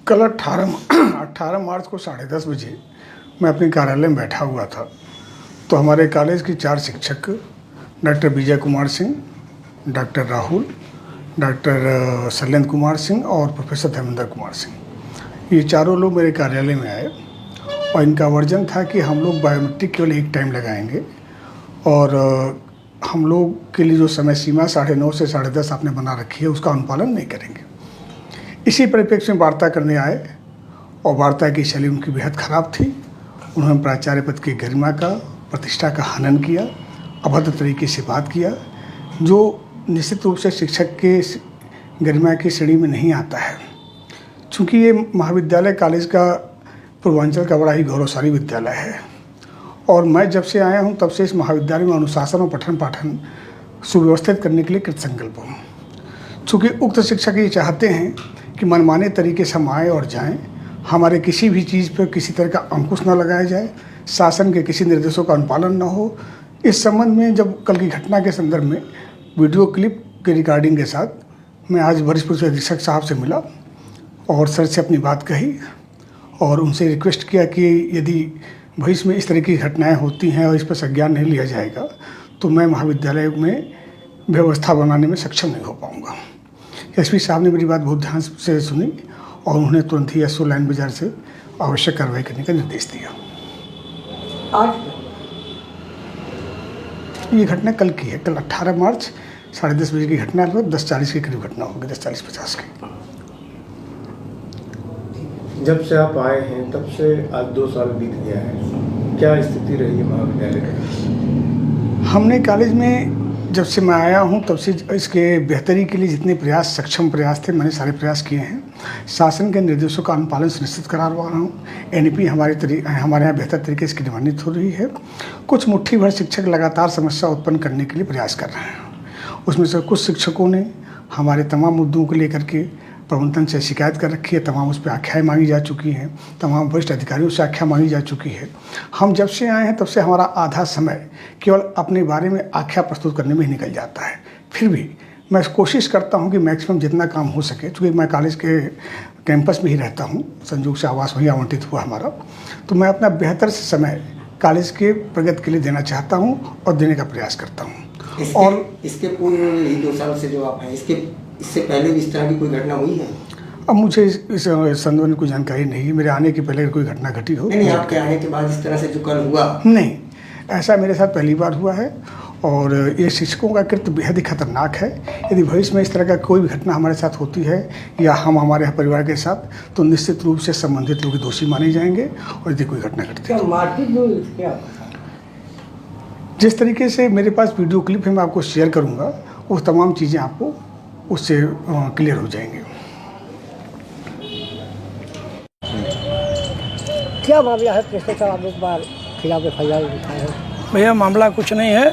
कल 18 मार्च को 10:30 बजे मैं अपने कार्यालय में बैठा हुआ था, तो हमारे कॉलेज की 4 शिक्षक doctor Vijay Kumar Singh, doctor Rahul, doctor Shailendra Kumar Singh और प्रोफेसर धर्मेंद्र कुमार सिंह, ये चारों लोग मेरे कार्यालय में आए और इनका वर्जन था कि हम लोग बायोमेट्रिक केवल एक टाइम लगाएंगे और हम लोग के लिए जो समय सीमा 9:30 से 10:30 आपने बना रखी है उसका अनुपालन नहीं करेंगे। इसी परिप्रेक्ष्य में वार्ता करने आए और वार्ता की शैली उनकी बेहद ख़राब थी। उन्होंने प्राचार्य पद की गरिमा का, प्रतिष्ठा का हनन किया, अभद्र तरीके से बात किया, जो निश्चित रूप से शिक्षक के गरिमा की श्रेणी में नहीं आता है। चूँकि ये महाविद्यालय कॉलेज का पूर्वांचल का बड़ा ही गौरवशाली विद्यालय है और मैं जब से आया हूँ तब से इस महाविद्यालय में अनुशासन और पठन पाठन सुव्यवस्थित करने के लिए कृतसंकल्प हूँ। चूँकि उक्त शिक्षक ये चाहते हैं कि मनमाने तरीके से हम आएँ और जाएँ, हमारे किसी भी चीज़ पर किसी तरह का अंकुश न लगाया जाए, शासन के किसी निर्देशों का अनुपालन न हो। इस संबंध में जब कल की घटना के संदर्भ में वीडियो क्लिप के रिकॉर्डिंग के साथ मैं आज वरिष्ठ पुलिस अधीक्षक साहब से मिला और सर से अपनी बात कही और उनसे रिक्वेस्ट किया कि यदि भविष्य में इस तरह की घटनाएं होती हैं और इस पर संज्ञान नहीं लिया जाएगा तो मैं महाविद्यालय में व्यवस्था बनाने में सक्षम नहीं हो पाऊंगा। एसपी साहब ने मेरी बात बहुत ध्यान से सुनी और उन्होंने तुरंत ही एसओ लाइन बाजार से आवश्यक कार्रवाई करने का निर्देश दिया। आज ये घटना कल की है, कल 18 मार्च 10:30 बजे की घटना है, 10:40 के करीब घटना होगी, 10:40-50 की। जब से आप आए हैं तब से आज 2 साल बीत गया है, क्या स्थिति रही है महाविद्यालय की? हमने कॉलेज में जब से मैं आया हूं तब से इसके बेहतरी के लिए जितने प्रयास, सक्षम प्रयास थे, मैंने सारे प्रयास किए हैं। शासन के निर्देशों का अनुपालन सुनिश्चित करा रहा हूँ। एनईपी हमारे यहाँ बेहतर तरीके से क्रियान्वित हो रही है। कुछ मुट्ठी भर शिक्षक लगातार समस्या उत्पन्न करने के लिए प्रयास कर रहे हैं। उसमें से कुछ शिक्षकों ने हमारे तमाम मुद्दों को लेकर के प्रबंधन से शिकायत कर रखी है, तमाम उस पर आख्याएँ मांगी जा चुकी हैं, तमाम वरिष्ठ अधिकारियों से आख्या मांगी जा चुकी है। हम जब से आए हैं तब से हमारा आधा समय केवल अपने बारे में आख्या प्रस्तुत करने में ही निकल जाता है। फिर भी मैं कोशिश करता हूं कि मैक्सिमम जितना काम हो सके, चूँकि मैं कॉलेज के कैंपस में ही रहता हूं, संयोग से आवास वहीं आवंटित हुआ हमारा, तो मैं अपना बेहतर से समय कॉलेज के प्रगति के लिए देना चाहता हूं और देने का प्रयास करता हूँ। और इसके पूर्व 2 साल से जो आप हैं, इससे पहले भी इस तरह की कोई घटना हुई है? अब मुझे इस संदर्भ में कोई जानकारी नहीं है। मेरे आने के पहले कोई घटना घटी हो? नहीं, आपके आने के बाद इस तरह से जो कल हुआ? नहीं, ऐसा मेरे साथ पहली बार हुआ है और ये शिक्षकों का कृत्य बेहद ही खतरनाक है। यदि भविष्य में इस तरह का कोई भी घटना हमारे साथ होती है या हम हमारे परिवार के साथ, तो निश्चित रूप से संबंधित लोग दोषी माने जाएंगे। और यदि कोई घटना घटती है, मारपीट क्या? जिस तरीके से मेरे पास वीडियो क्लिप है मैं आपको शेयर करूँगा, वो तमाम चीज़ें आपको उससे क्लियर हो जाएंगे। क्या मामला है? कैसे का आप एक बार खिलाफ एफआईआर लिखाए हैं? भैया मामला कुछ नहीं है।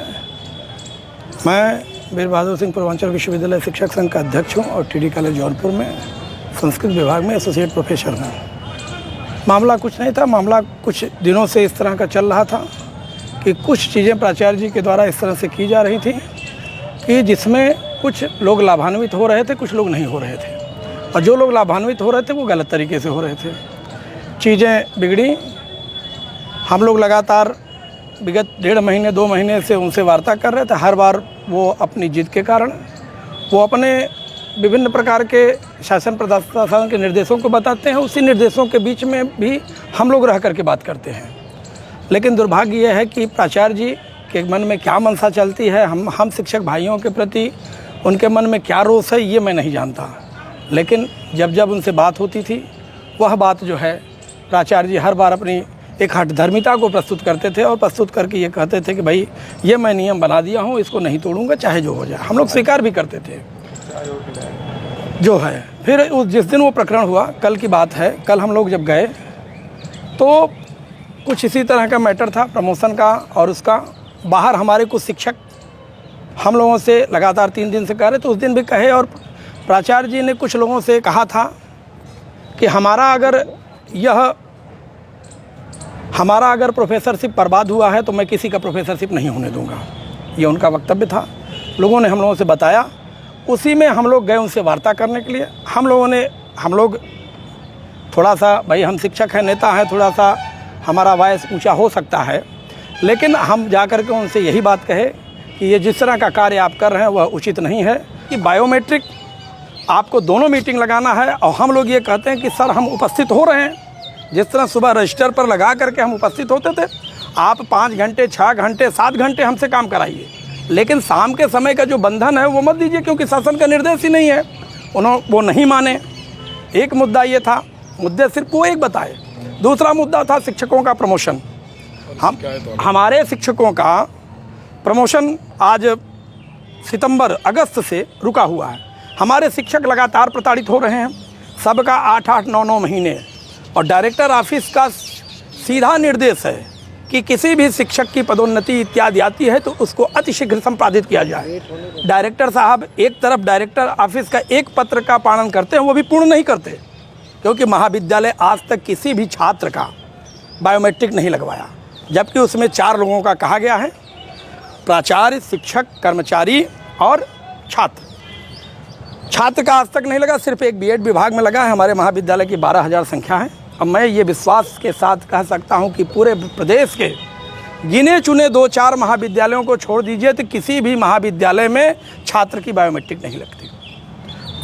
मैं वीर बहादुर सिंह पूर्वांचल विश्वविद्यालय शिक्षक संघ का अध्यक्ष हूँ और टीडी कॉलेज जौनपुर में संस्कृत विभाग में एसोसिएट प्रोफेसर हूँ। मामला कुछ नहीं था। मामला कुछ दिनों से इस तरह का चल रहा था कि कुछ चीज़ें प्राचार्य जी के द्वारा इस तरह से की जा रही थी कि जिसमें कुछ लोग लाभान्वित हो रहे थे, कुछ लोग नहीं हो रहे थे, और जो लोग लाभान्वित हो रहे थे वो गलत तरीके से हो रहे थे। चीज़ें बिगड़ी। हम लोग लगातार विगत 1.5 महीने 2 महीने से उनसे वार्ता कर रहे थे। हर बार वो अपनी जिद के कारण वो अपने विभिन्न प्रकार के शासन प्रशासन के निर्देशों को बताते हैं, उसी निर्देशों के बीच में भी हम लोग रह करके बात करते हैं। लेकिन दुर्भाग्य यह है कि प्राचार्य जी के मन में क्या मनसा चलती है, हम शिक्षक भाइयों के प्रति उनके मन में क्या रोष है, ये मैं नहीं जानता। लेकिन जब उनसे बात होती थी, वह बात जो है प्राचार्य जी हर बार अपनी एक हठधर्मिता को प्रस्तुत करते थे और प्रस्तुत करके ये कहते थे कि भाई ये मैं नियम बना दिया हूँ, इसको नहीं तोड़ूंगा चाहे जो हो जाए। हम लोग स्वीकार भी करते थे जो है। फिर जिस दिन वो प्रकरण हुआ, कल की बात है, कल हम लोग जब गए तो कुछ इसी तरह का मैटर था प्रमोशन का, और उसका बाहर हमारे कुछ शिक्षक हम लोगों से लगातार 3 दिन से कह रहे, तो उस दिन भी कहे और प्राचार्य जी ने कुछ लोगों से कहा था कि हमारा अगर प्रोफेसरशिप बर्बाद हुआ है तो मैं किसी का प्रोफेसरशिप नहीं होने दूंगा। ये उनका वक्तव्य था। लोगों ने हम लोगों से बताया, उसी में हम लोग गए उनसे वार्ता करने के लिए। हम लोग थोड़ा सा भाई हम शिक्षक हैं, नेता हैं, थोड़ा सा हमारा वॉइस ऊंचा हो सकता है, लेकिन हम जा कर के उनसे यही बात कहे कि ये जिस तरह का कार्य आप कर रहे हैं वह उचित नहीं है। कि बायोमेट्रिक आपको दोनों मीटिंग लगाना है और हम लोग ये कहते हैं कि सर हम उपस्थित हो रहे हैं, जिस तरह सुबह रजिस्टर पर लगा करके हम उपस्थित होते थे, आप 5 घंटे 6 घंटे 7 घंटे हमसे काम कराइए, लेकिन शाम के समय का जो बंधन है वो मत दीजिए, क्योंकि शासन का निर्देश ही नहीं है। वो नहीं माने। एक मुद्दा ये था, मुद्दे सिर्फ वो एक बताए। दूसरा मुद्दा था शिक्षकों का प्रमोशन। हमारे शिक्षकों का प्रमोशन आज सितंबर अगस्त से रुका हुआ है। हमारे शिक्षक लगातार प्रताड़ित हो रहे हैं, सबका 8-8 9-9 महीने। और डायरेक्टर ऑफिस का सीधा निर्देश है कि किसी भी शिक्षक की पदोन्नति इत्यादि आती है तो उसको अतिशीघ्र संपादित किया जाए। डायरेक्टर साहब एक तरफ डायरेक्टर ऑफिस का एक पत्र का पालन करते हैं, वो भी पूर्ण नहीं करते, क्योंकि महाविद्यालय आज तक किसी भी छात्र का बायोमेट्रिक नहीं लगवाया, जबकि उसमें 4 लोगों का कहा गया है, प्राचार्य, शिक्षक, कर्मचारी और छात्र। छात्र का आज तक नहीं लगा, सिर्फ एक बीएड विभाग में लगा है। हमारे महाविद्यालय की 12,000 संख्या है। अब मैं ये विश्वास के साथ कह सकता हूँ कि पूरे प्रदेश के गिने चुने 2-4 महाविद्यालयों को छोड़ दीजिए तो किसी भी महाविद्यालय में छात्र की बायोमेट्रिक नहीं लगती,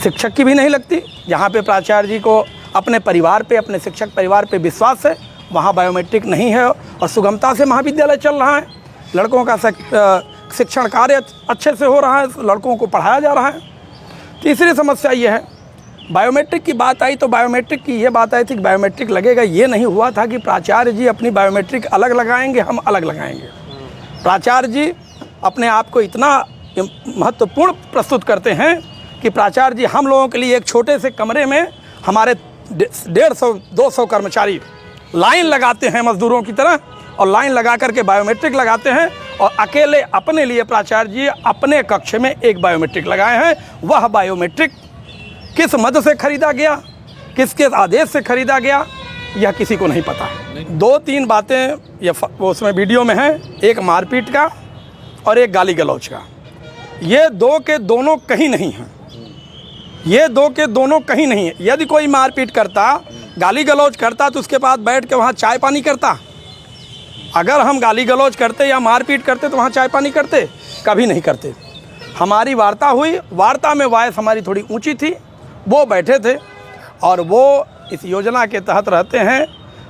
शिक्षक की भी नहीं लगती। जहाँ पे प्राचार्य जी को अपने परिवार पे, अपने शिक्षक परिवार पे विश्वास है, वहाँ बायोमेट्रिक नहीं है और सुगमता से महाविद्यालय चल रहा है। लड़कों का शिक्षण कार्य अच्छे से हो रहा है, लड़कों को पढ़ाया जा रहा है। तीसरी समस्या ये है, बायोमेट्रिक की बात आई तो बायोमेट्रिक की ये बात आई थी कि बायोमेट्रिक लगेगा। ये नहीं हुआ था कि प्राचार्य जी अपनी बायोमेट्रिक अलग लगाएंगे, हम अलग लगाएंगे। प्राचार्य जी अपने आप को इतना महत्वपूर्ण प्रस्तुत करते हैं कि प्राचार्य जी हम लोगों के लिए एक छोटे से कमरे में हमारे 150-200 कर्मचारी लाइन लगाते हैं मजदूरों की तरह, और लाइन लगा करके बायोमेट्रिक लगाते हैं, और अकेले अपने लिए प्राचार्य जी अपने कक्ष में एक बायोमेट्रिक लगाए हैं। वह बायोमेट्रिक किस मद से खरीदा गया, किसके आदेश से खरीदा गया, यह किसी को नहीं पता है। 2-3 बातें ये उसमें वीडियो में हैं, एक मारपीट का और एक गाली गलौज का। ये 2 के दोनों कहीं नहीं हैं, ये 2 के दोनों कहीं नहीं है। यदि कोई मारपीट करता, गाली गलौज करता तो उसके बाद बैठ के वहाँ चाय पानी करता। अगर हम गाली गलौज करते या मारपीट करते तो वहाँ चाय पानी करते? कभी नहीं करते। हमारी वार्ता हुई, वार्ता में वॉइस हमारी थोड़ी ऊंची थी, वो बैठे थे और वो इस योजना के तहत रहते हैं।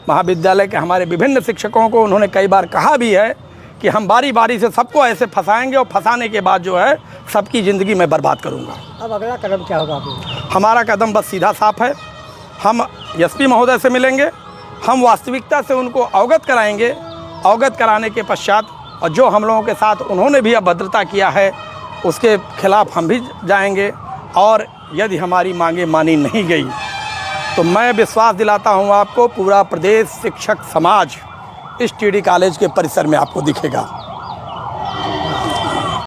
महाविद्यालय के हमारे विभिन्न शिक्षकों को उन्होंने कई बार कहा भी है कि हम बारी बारी से सबको ऐसे फंसाएंगे और फंसाने के बाद जो है सबकी ज़िंदगी में बर्बाद करूँगा। अब अगला कदम क्या होगा आपका? हमारा कदम बस सीधा साफ है, हम एसपी महोदय से मिलेंगे, हम वास्तविकता से उनको अवगत कराएंगे। अवगत कराने के पश्चात और जो हम लोगों के साथ उन्होंने भी अभद्रता किया है उसके खिलाफ हम भी जाएंगे, और यदि हमारी मांगें मानी नहीं गई तो मैं विश्वास दिलाता हूं आपको, पूरा प्रदेश शिक्षक समाज इस टीडी कॉलेज के परिसर में आपको दिखेगा।